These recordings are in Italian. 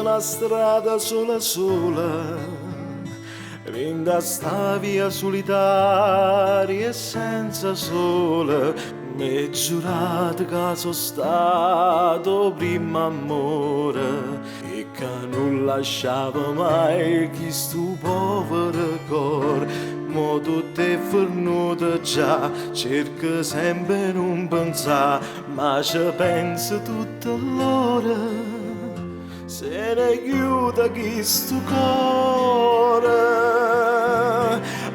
una strada sola sola, rinda sta via solitaria e senza sole, mi giurato che sono stato prima amore e che non lasciava mai chi sto povero cor. Mo tutto è fornuto già, cerco sempre non pensare, ma ci penso tutta l'ora. Se ne chiude questo cuore,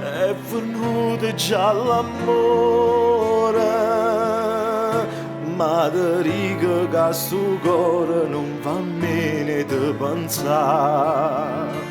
è venuto già l'amore, ma ti dico che sto cuore non va bene di pensare.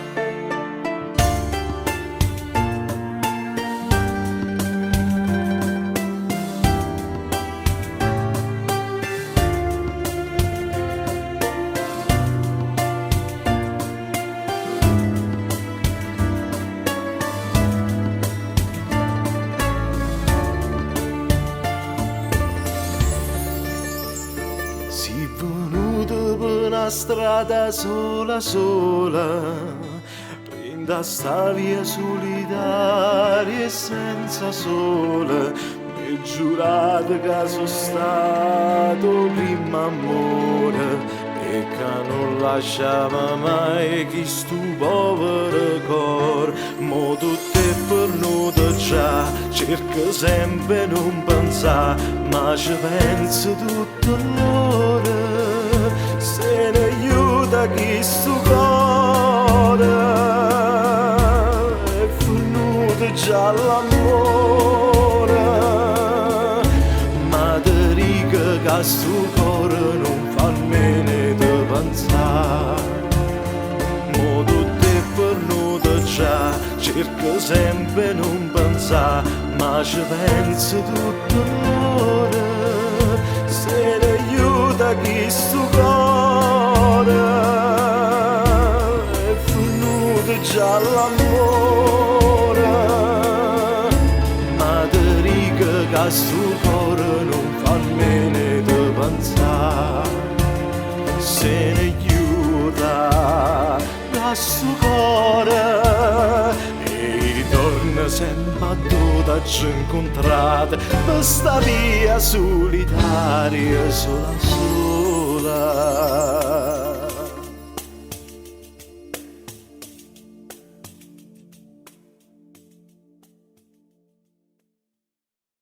Si venuto per una strada sola sola, rinda sta via solitaria e senza sole, mi giurato che sono stato prima amore e che non lasciava mai chi sto povero cor. Mo tutto è venuto già, cerco sempre non pensare, ma ci penso tutto l'ora. Se ne aiuta chi sto cuore, è venuto già l'amore, ma ti dico che sto cuore non fa bene di pensare. Mo tutto è venuto già, cerco sempre non pensare, ma ci penso tutto l'ora. Se ne aiuta chi sto cuore, è venuto già l'amore, ma ti dico che sto cuore non fa bene di pensare. Se ne aiuta sto cuore e torna sempre a dove ci incontrate per sta via solitaria sola sola.